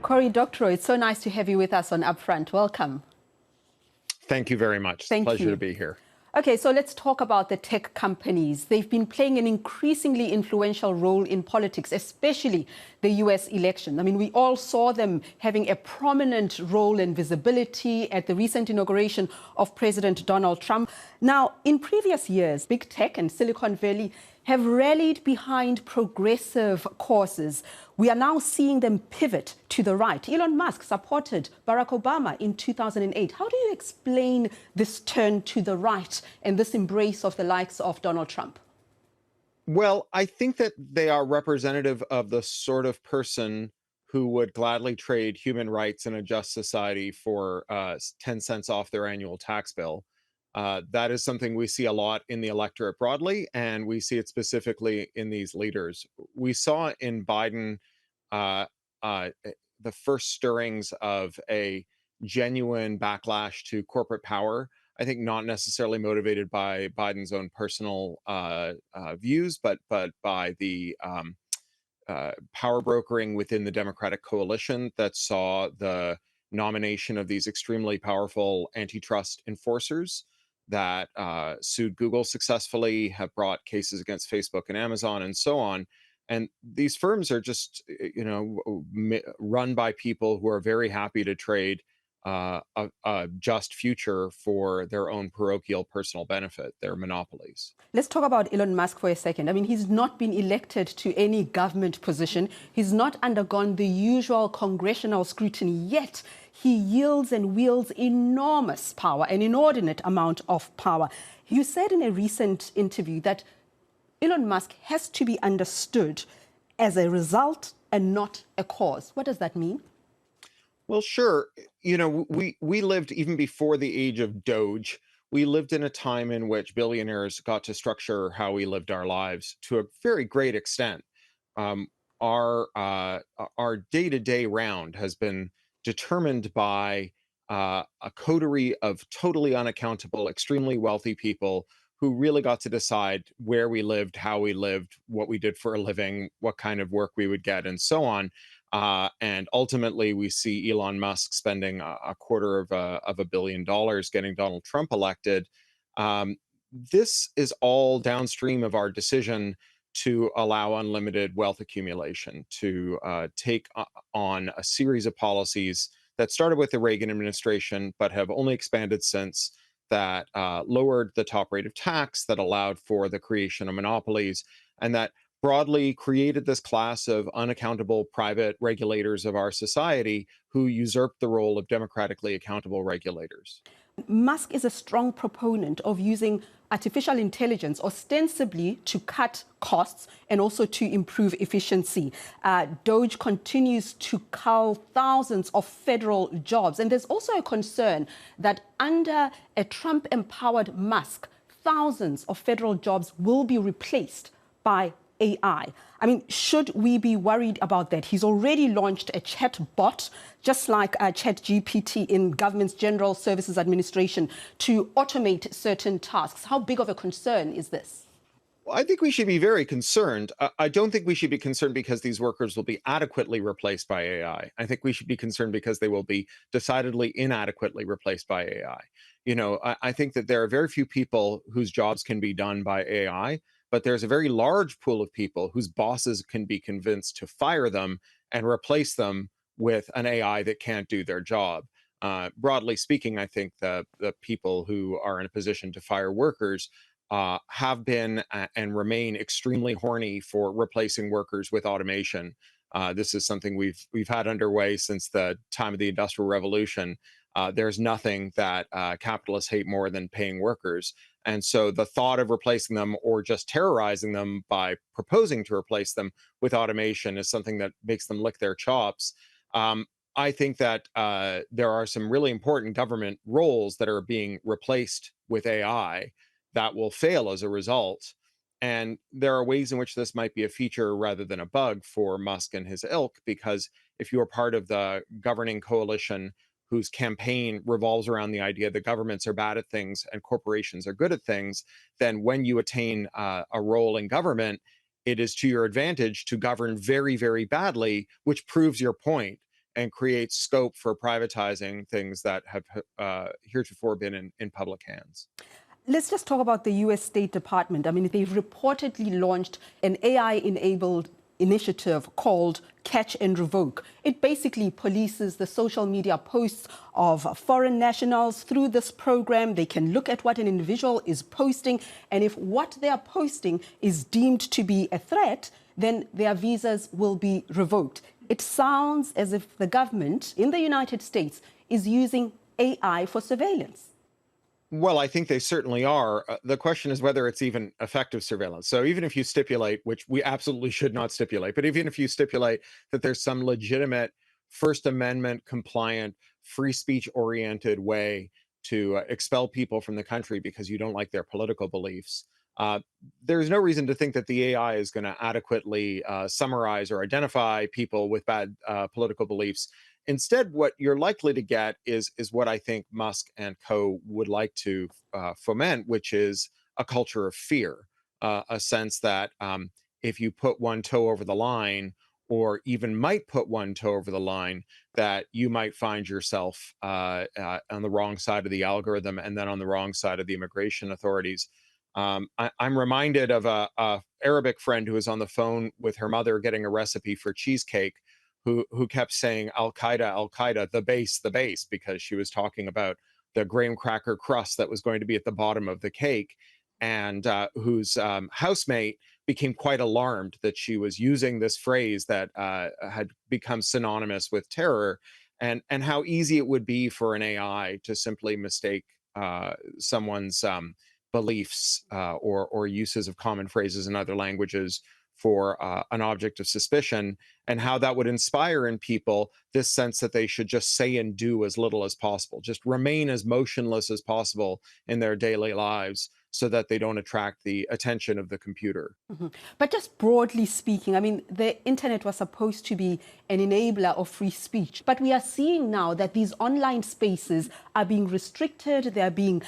Cory Doctorow, it's so nice to have you with us on UpFront. Welcome. Thank you very much. Thank Pleasure you. to be here. Okay, so let's talk about the tech companies. They've been playing an increasingly influential role in politics, especially the US election. I mean, we all saw them having a prominent role and visibility at the recent inauguration of President Donald Trump. Now, in previous years, big tech and Silicon Valley have rallied behind progressive causes. We are now seeing them pivot to the right. Elon Musk supported Barack Obama in 2008. How do you explain this turn to the right and this embrace of the likes of Donald Trump? Well, I think that they are representative of the sort of person who would gladly trade human rights in a just society for 10 cents off their annual tax bill. That is something we see a lot in the electorate broadly, and we see it specifically in these leaders. We saw in Biden uh, the first stirrings of a genuine backlash to corporate power. I think not necessarily motivated by Biden's own personal views, but by the power brokering within the Democratic coalition that saw the nomination of these extremely powerful antitrust enforcers that sued Google successfully, have brought cases against Facebook and Amazon and so on. And these firms are just, run by people who are very happy to trade a just future for their own parochial personal benefit, their monopolies. Let's talk about Elon Musk for a second. I mean, he's not been elected to any government position. He's not undergone the usual congressional scrutiny, yet he yields and wields enormous power, an inordinate amount of power. You said in a recent interview that Elon Musk has to be understood as a result and not a cause. What does that mean? Well, sure. We lived even before the age of Doge. We lived in a time in which billionaires got to structure how we lived our lives to a very great extent. Our day-to-day round has been determined by a coterie of totally unaccountable, extremely wealthy people who really got to decide where we lived, how we lived, what we did for a living, what kind of work we would get, and so on. And ultimately, we see Elon Musk spending a quarter of $1 billion getting Donald Trump elected. This is all downstream of our decision to allow unlimited wealth accumulation, to take on a series of policies that started with the Reagan administration, but have only expanded since, that lowered the top rate of tax, that allowed for the creation of monopolies, and that broadly created this class of unaccountable private regulators of our society who usurped the role of democratically accountable regulators. Musk is a strong proponent of using artificial intelligence ostensibly to cut costs and also to improve efficiency. Doge continues to cull thousands of federal jobs. And there's also a concern that under a Trump-empowered Musk, thousands of federal jobs will be replaced by AI. I mean, should we be worried about that? He's already launched a chat bot, just like ChatGPT in Government's General Services Administration, to automate certain tasks. How big of a concern is this? Well, I think we should be very concerned. I don't think we should be concerned because these workers will be adequately replaced by AI. I think we should be concerned because they will be decidedly inadequately replaced by AI. I think that there are very few people whose jobs can be done by AI, but there's a very large pool of people whose bosses can be convinced to fire them and replace them with an AI that can't do their job. Broadly speaking, I think the people who are in a position to fire workers have been and remain extremely horny for replacing workers with automation. This is something we've had underway since the time of the Industrial Revolution. There's nothing that capitalists hate more than paying workers. And so the thought of replacing them or just terrorizing them by proposing to replace them with automation is something that makes them lick their chops. I think that there are some really important government roles that are being replaced with AI that will fail as a result. And there are ways in which this might be a feature rather than a bug for Musk and his ilk, because if you're part of the governing coalition whose campaign revolves around the idea that governments are bad at things and corporations are good at things, then when you attain a role in government, it is to your advantage to govern very, very badly, which proves your point. and create scope for privatizing things that have heretofore been in public hands. Let's just talk about the US State Department. I mean, they've reportedly launched an AI-enabled initiative called Catch and Revoke. It basically polices the social media posts of foreign nationals. Through this program, they can look at what an individual is posting, and if what they are posting is deemed to be a threat, then their visas will be revoked. It sounds as if the government in the United States is using AI for surveillance. Well, I think they certainly are. The question is whether it's even effective surveillance. So even if you stipulate, which we absolutely should not stipulate, but even if you stipulate that there's some legitimate First Amendment compliant, free speech oriented way to expel people from the country because you don't like their political beliefs, uh, there's no reason to think that the AI is going to adequately summarize or identify people with bad political beliefs. Instead, what you're likely to get is what I think Musk and co. would like to foment, which is a culture of fear, a sense that if you put one toe over the line, or even might put one toe over the line, that you might find yourself on the wrong side of the algorithm and then on the wrong side of the immigration authorities. I'm reminded of a Arabic friend who was on the phone with her mother getting a recipe for cheesecake, who kept saying Al Qaeda, the base, because she was talking about the graham cracker crust that was going to be at the bottom of the cake, and whose housemate became quite alarmed that she was using this phrase that had become synonymous with terror, and how easy it would be for an AI to simply mistake someone's beliefs or uses of common phrases in other languages for an object of suspicion, and how that would inspire in people this sense that they should just say and do as little as possible, just remain as motionless as possible in their daily lives so that they don't attract the attention of the computer. But just broadly speaking, I mean, the internet was supposed to be an enabler of free speech. But we are seeing now that these online spaces are being restricted, they're being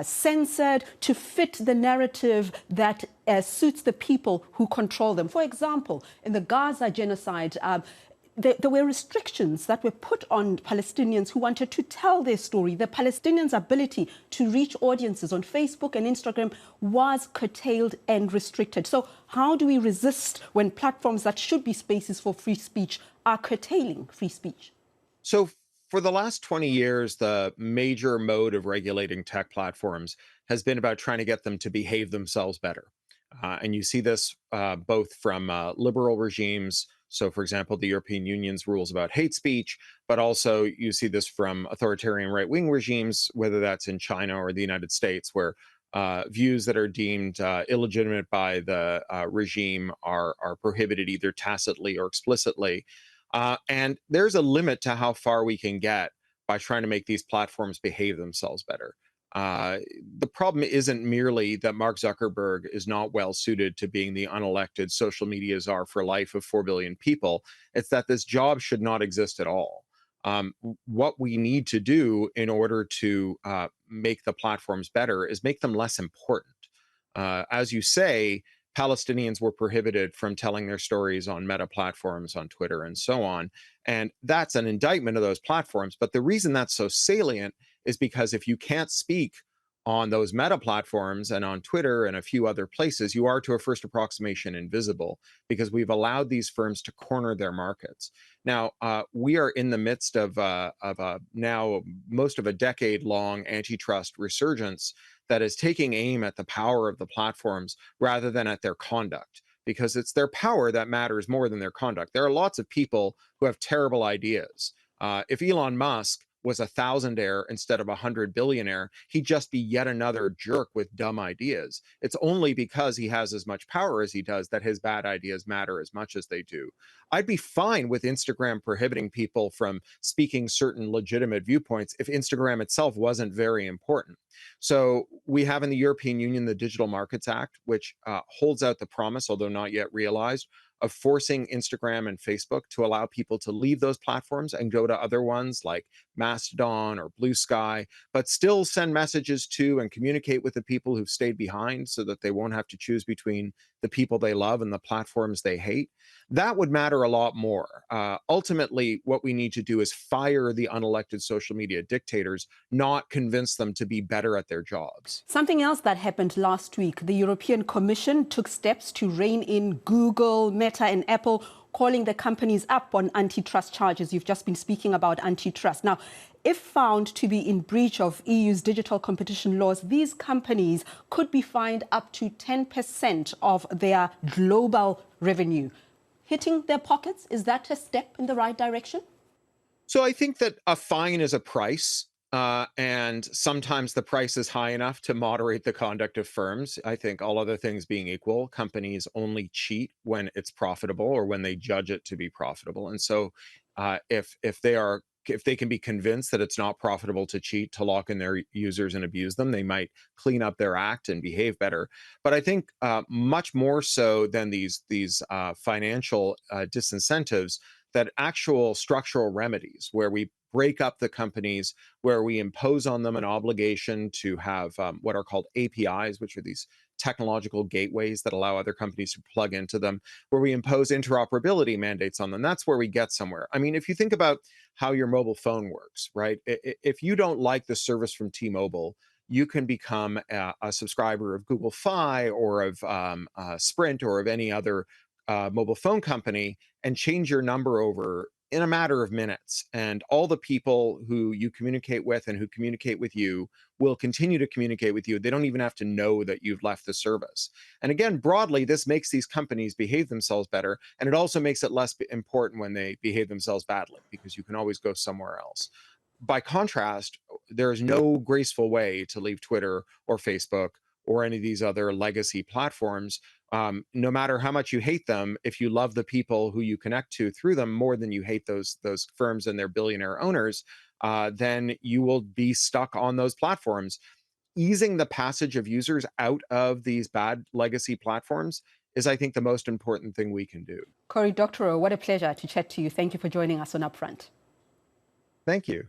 censored to fit the narrative that suits the people who control them. For example, in the Gaza genocide, there were restrictions that were put on Palestinians who wanted to tell their story. The Palestinians' ability to reach audiences on Facebook and Instagram was curtailed and restricted. So how do we resist when platforms that should be spaces for free speech are curtailing free speech? So for the last 20 years, the major mode of regulating tech platforms has been about trying to get them to behave themselves better. And you see this both from liberal regimes. So, for example, the European Union's rules about hate speech, but also you see this from authoritarian right wing regimes, whether that's in China or the United States, where views that are deemed illegitimate by the regime are prohibited either tacitly or explicitly. And there's a limit to how far we can get by trying to make these platforms behave themselves better. The problem isn't merely that Mark Zuckerberg is not well suited to being the unelected social media czar for life of 4 billion people. It's that this job should not exist at all. What we need to do in order to make the platforms better is make them less important. As you say, Palestinians were prohibited from telling their stories on meta platforms, on Twitter, and so on. And that's an indictment of those platforms. But the reason that's so salient is because if you can't speak on those meta platforms and on Twitter and a few other places, you are to a first approximation invisible, because we've allowed these firms to corner their markets. Now, we are in the midst of a now most of a decade-long antitrust resurgence that is taking aim at the power of the platforms rather than at their conduct, because it's their power that matters more than their conduct. There are lots of people who have terrible ideas. If Elon Musk was a thousandaire instead of 100 billionaire, he'd just be yet another jerk with dumb ideas. It's only because he has as much power as he does that his bad ideas matter as much as they do. I'd be fine with Instagram prohibiting people from speaking certain legitimate viewpoints if Instagram itself wasn't very important. So we have in the European Union the Digital Markets Act, which holds out the promise, although not yet realized, of forcing Instagram and Facebook to allow people to leave those platforms and go to other ones like Mastodon or Blue Sky, but still send messages to and communicate with the people who've stayed behind so that they won't have to choose between the people they love and the platforms they hate, that would matter a lot more. Ultimately, what we need to do is fire the unelected social media dictators, not convince them to be better at their jobs. Something else that happened last week, the European Commission took steps to rein in Google, Meta and Apple, calling the companies up on antitrust charges. You've just been speaking about antitrust. Now, if found to be in breach of EU's digital competition laws, these companies could be fined up to 10% of their global revenue. Hitting their pockets, is that a step in the right direction? So I think that a fine is a price. And sometimes the price is high enough to moderate the conduct of firms. I think all other things being equal, companies only cheat when it's profitable or when they judge it to be profitable. And so if they can be convinced that it's not profitable to cheat, to lock in their users and abuse them, they might clean up their act and behave better. But I think much more so than these financial disincentives, that actual structural remedies where we break up the companies, where we impose on them an obligation to have what are called APIs, which are these technological gateways that allow other companies to plug into them, where we impose interoperability mandates on them. That's where we get somewhere. I mean, if you think about how your mobile phone works, right? If you don't like the service from T-Mobile, you can become a subscriber of Google Fi or of Sprint or of any other mobile phone company and change your number over in a matter of minutes. And all the people who you communicate with and who communicate with you will continue to communicate with you. They don't even have to know that you've left the service. And again, broadly, this makes these companies behave themselves better. And it also makes it less important when they behave themselves badly, because you can always go somewhere else. By contrast, there is no graceful way to leave Twitter or Facebook or any of these other legacy platforms. No matter how much you hate them, if you love the people who you connect to through them more than you hate those firms and their billionaire owners, then you will be stuck on those platforms. Easing the passage of users out of these bad legacy platforms is, I think, the most important thing we can do. Cory Doctorow, what a pleasure to chat to you. Thank you for joining us on Upfront. Thank you.